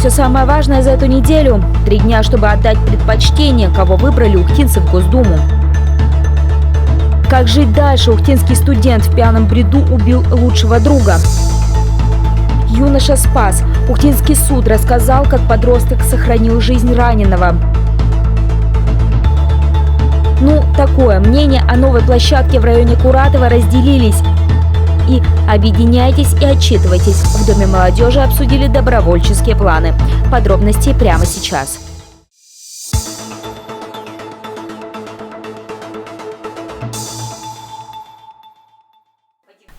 Все самое важное за эту неделю – 3 дня, чтобы отдать предпочтение, кого выбрали ухтинцы в Госдуму. Как жить дальше? Ухтинский студент в пьяном бреду убил лучшего друга. Юноша спас. Ухтинский суд рассказал, как подросток сохранил жизнь раненого. Такое мнение о новой площадке в районе Куратова разделились. И объединяйтесь и отчитывайтесь. В Доме молодежи обсудили добровольческие планы. Подробности прямо сейчас.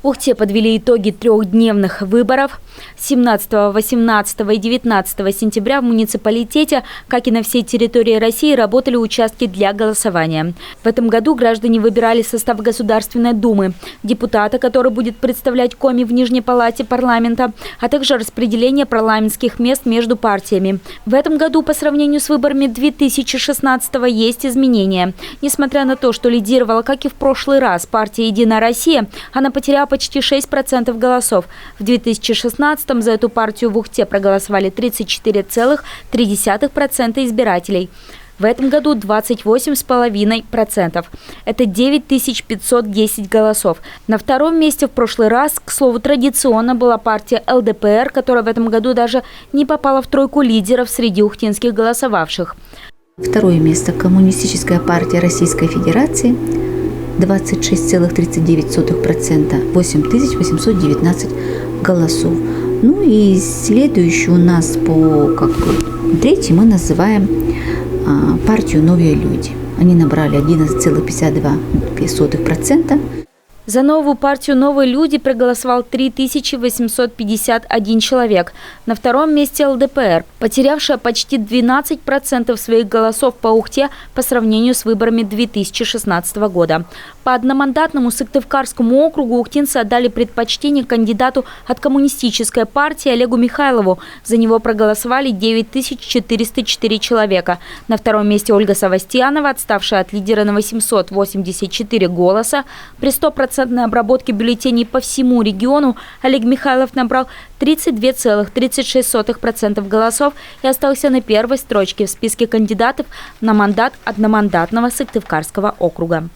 В Ухте подвели итоги 3-дневных выборов. 17, 18 и 19 сентября в муниципалитете, как и на всей территории России, работали участки для голосования. В этом году граждане выбирали состав Государственной Думы, депутата, который будет представлять Коми в Нижней палате парламента, а также распределение парламентских мест между партиями. В этом году по сравнению с выборами 2016 есть изменения. Несмотря на то, что лидировала, как и в прошлый раз, партия «Единая Россия», она потеряла почти 6% голосов. В 2016 за эту партию в Ухте проголосовали 34,3% избирателей. В этом году 28,5%. Это 9510 голосов. На втором месте в прошлый раз, к слову, традиционно была партия ЛДПР, которая в этом году даже не попала в тройку лидеров среди ухтинских голосовавших. Второе место – Коммунистическая партия Российской Федерации. 26,39%, 8819 голосов. И следующий у нас третий мы называем партию «Новые люди». Они набрали 11,52%. За новую партию «Новые люди» проголосовал 3851 человек. На втором месте ЛДПР, потерявшая почти 12% своих голосов по Ухте по сравнению с выборами 2016 года. По одномандатному Сыктывкарскому округу ухтинцы отдали предпочтение кандидату от Коммунистической партии Олегу Михайлову. За него проголосовали 9404 человека. На втором месте Ольга Савастьянова, отставшая от лидера на 884 голоса. При 100% обработке бюллетеней по всему региону Олег Михайлов набрал 32,36% голосов и остался на первой строчке в списке кандидатов на мандат одномандатного Сыктывкарского округа.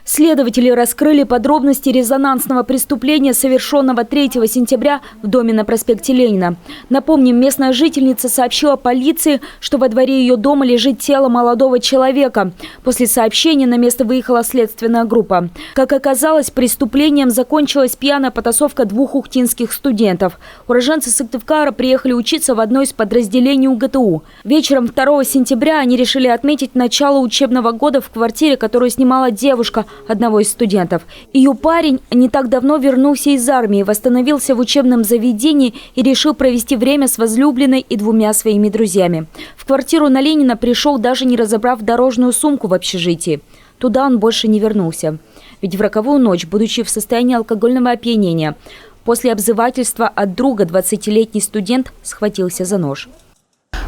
Следователи раскрыли подробности резонансного преступления, совершенного 3 сентября в доме на проспекте Ленина. Напомним, местная жительница сообщила полиции, что во дворе ее дома лежит тело молодого человека. После сообщения на место выехала следственная группа. Как оказалось, преступлением закончилась пьяная потасовка 2 ухтинских студентов. Уроженцы Сыктывкара приехали учиться в одно из подразделений УГТУ. Вечером 2 сентября они решили отметить начало учебного года в квартире, которую снимала девушка одного из студентов. Ее парень не так давно вернулся из армии, восстановился в учебном заведении и решил провести время с возлюбленной и 2 своими друзьями. В квартиру на Ленина пришел, даже не разобрав дорожную сумку в общежитии. Туда он больше не вернулся. Ведь в роковую ночь, будучи в состоянии алкогольного опьянения, после обзывательства от друга 20-летний студент схватился за нож.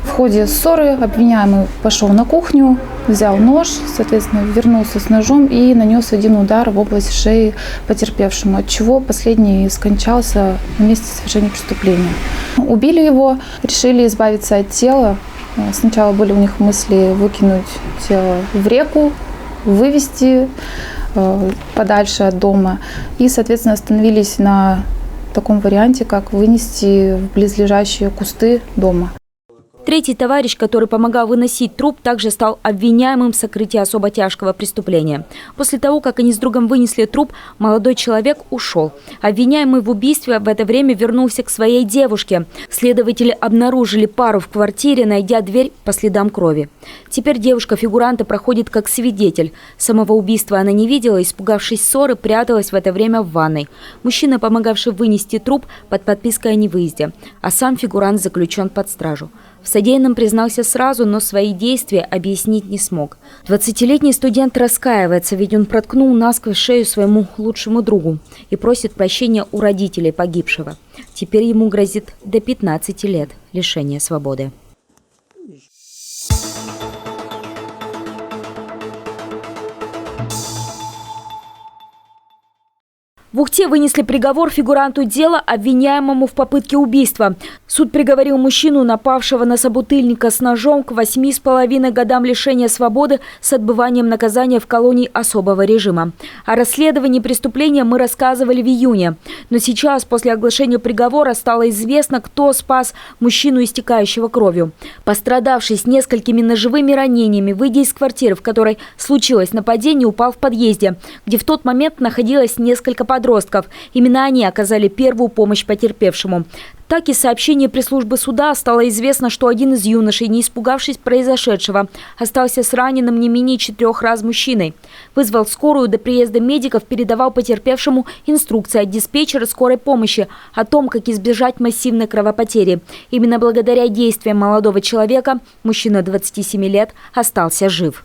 В ходе ссоры обвиняемый пошел на кухню, взял нож, соответственно, вернулся с ножом и нанес 1 удар в область шеи потерпевшему, от чего последний скончался на месте совершения преступления. Убили его, решили избавиться от тела. Сначала были у них мысли выкинуть тело в реку, вывезти подальше от дома и, соответственно, остановились на таком варианте, как вынести в близлежащие кусты дома. Третий товарищ, который помогал выносить труп, также стал обвиняемым в сокрытии особо тяжкого преступления. После того, как они с другом вынесли труп, молодой человек ушел. Обвиняемый в убийстве в это время вернулся к своей девушке. Следователи обнаружили пару в квартире, найдя дверь по следам крови. Теперь девушка фигуранта проходит как свидетель. Самого убийства она не видела, испугавшись ссоры, пряталась в это время в ванной. Мужчина, помогавший вынести труп, под подпиской о невыезде, а сам фигурант заключен под стражу. В содеянном признался сразу, но свои действия объяснить не смог. 20-летний студент раскаивается, ведь он проткнул насквозь шею своему лучшему другу и просит прощения у родителей погибшего. Теперь ему грозит до 15 лет лишения свободы. В Ухте вынесли приговор фигуранту дела, обвиняемому в попытке убийства. Суд приговорил мужчину, напавшего на собутыльника с ножом, к 8,5 годам лишения свободы с отбыванием наказания в колонии особого режима. О расследовании преступления мы рассказывали в июне. Но сейчас, после оглашения приговора, стало известно, кто спас мужчину, истекающего кровью. Пострадавший с несколькими ножевыми ранениями, выйдя из квартиры, в которой случилось нападение, упал в подъезде, где в тот момент находилось несколько подростков. Именно они оказали первую помощь потерпевшему. Так из сообщения пресс-службы суда стало известно, что один из юношей, не испугавшись произошедшего, остался с раненым не менее 4 раз мужчиной. Вызвал скорую, до приезда медиков передавал потерпевшему инструкции от диспетчера скорой помощи о том, как избежать массивной кровопотери. Именно благодаря действиям молодого человека мужчина 27 лет остался жив.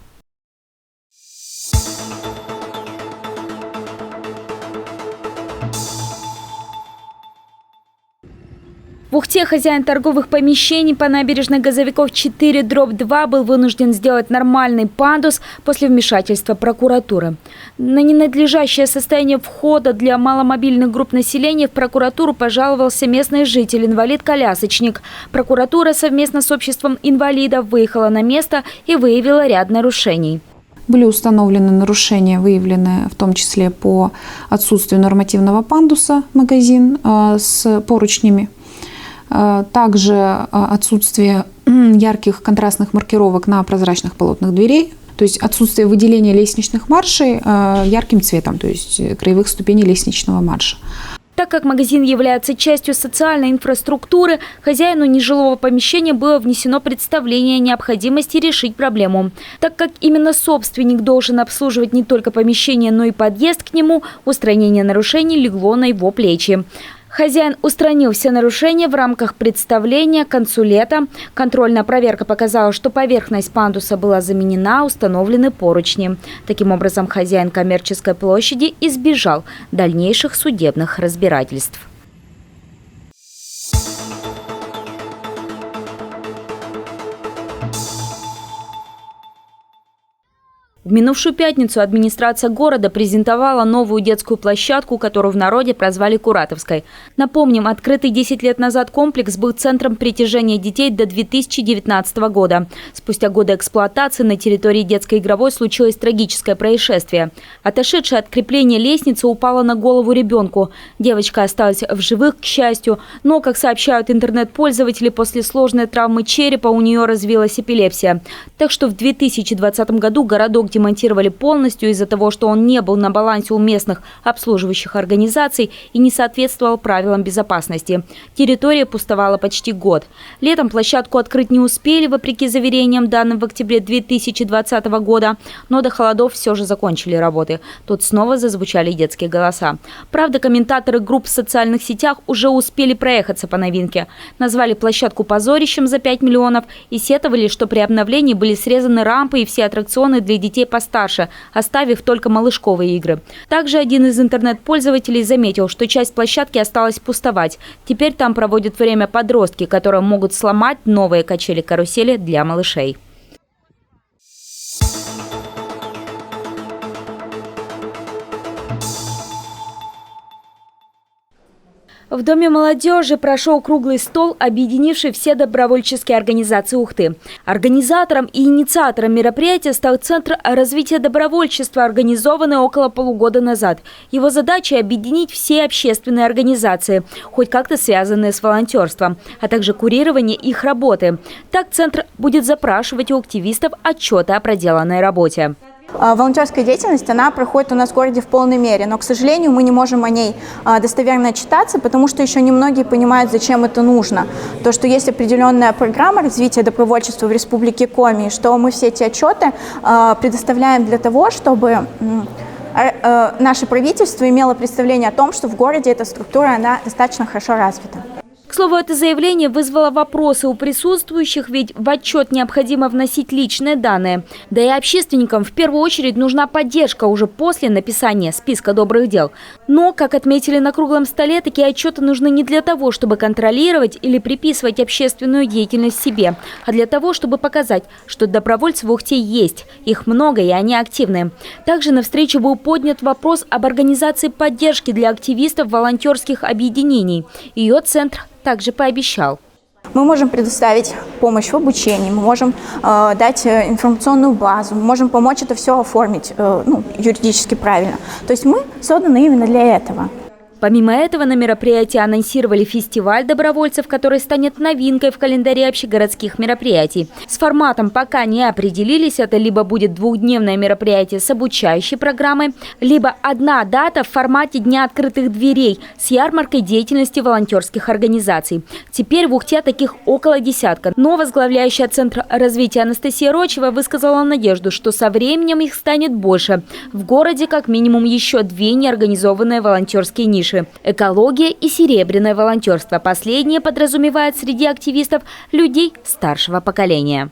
В Ухте хозяин торговых помещений по набережной Газовиков 4/2 был вынужден сделать нормальный пандус после вмешательства прокуратуры. На ненадлежащее состояние входа для маломобильных групп населения в прокуратуру пожаловался местный житель, инвалид-колясочник. Прокуратура совместно с обществом инвалидов выехала на место и выявила ряд нарушений. Были установлены нарушения, выявленные в том числе по отсутствию нормативного пандуса магазин с поручнями. Также отсутствие ярких контрастных маркировок на прозрачных полотнах дверей, то есть отсутствие выделения лестничных маршей ярким цветом, то есть краевых ступеней лестничного марша. Так как магазин является частью социальной инфраструктуры, хозяину нежилого помещения было внесено представление о необходимости решить проблему. Так как именно собственник должен обслуживать не только помещение, но и подъезд к нему, устранение нарушений легло на его плечи. Хозяин устранил все нарушения в рамках представления к концу лета. Контрольная проверка показала, что поверхность пандуса была заменена, установлены поручни. Таким образом, хозяин коммерческой площади избежал дальнейших судебных разбирательств. В минувшую пятницу администрация города презентовала новую детскую площадку, которую в народе прозвали Куратовской. Напомним, открытый 10 лет назад комплекс был центром притяжения детей до 2019 года. Спустя годы эксплуатации на территории детской игровой случилось трагическое происшествие. Отошедшая от крепления лестница упала на голову ребенку. Девочка осталась в живых, к счастью, но, как сообщают интернет-пользователи, после сложной травмы черепа у нее развилась эпилепсия. Так что в 2020 году городок демонтировали полностью из-за того, что он не был на балансе у местных обслуживающих организаций и не соответствовал правилам безопасности. Территория пустовала почти год. Летом площадку открыть не успели, вопреки заверениям, данным в октябре 2020 года, но до холодов все же закончили работы. Тут снова зазвучали детские голоса. Правда, комментаторы групп в социальных сетях уже успели проехаться по новинке. Назвали площадку позорищем за 5 миллионов и сетовали, что при обновлении были срезаны рампы и все аттракционы для детей постарше, оставив только малышковые игры. Также один из интернет-пользователей заметил, что часть площадки осталась пустовать. Теперь там проводят время подростки, которые могут сломать новые качели-карусели для малышей. В Доме молодежи прошел круглый стол, объединивший все добровольческие организации Ухты. Организатором и инициатором мероприятия стал Центр развития добровольчества, организованный около полугода назад. Его задача – объединить все общественные организации, хоть как-то связанные с волонтерством, а также курирование их работы. Так Центр будет запрашивать у активистов отчеты о проделанной работе. Волонтерская деятельность, она проходит у нас в городе в полной мере, но, к сожалению, мы не можем о ней достоверно отчитаться, потому что еще немногие понимают, зачем это нужно. То, что есть определенная программа развития добровольчества в Республике Коми, что мы все эти отчеты предоставляем для того, чтобы наше правительство имело представление о том, что в городе эта структура, она достаточно хорошо развита. К слову, это заявление вызвало вопросы у присутствующих, ведь в отчет необходимо вносить личные данные. Да и общественникам в первую очередь нужна поддержка уже после написания списка добрых дел. Но, как отметили на круглом столе, такие отчеты нужны не для того, чтобы контролировать или приписывать общественную деятельность себе, а для того, чтобы показать, что добровольцы в Ухте есть. Их много, и они активны. Также на встрече был поднят вопрос об организации поддержки для активистов волонтерских объединений. Ее центр также пообещал. Мы можем предоставить помощь в обучении, мы можем дать информационную базу, мы можем помочь это все оформить юридически правильно. То есть мы созданы именно для этого. Помимо этого на мероприятии анонсировали фестиваль добровольцев, который станет новинкой в календаре общегородских мероприятий. С форматом пока не определились. Это либо будет двухдневное мероприятие с обучающей программой, либо одна дата в формате Дня открытых дверей с ярмаркой деятельности волонтерских организаций. Теперь в Ухте таких около десятка. Но возглавляющая Центр развития Анастасия Рочева высказала надежду, что со временем их станет больше. В городе как минимум еще 2 неорганизованные волонтерские ниши. Экология и серебряное волонтерство. Последнее подразумевает среди активистов людей старшего поколения.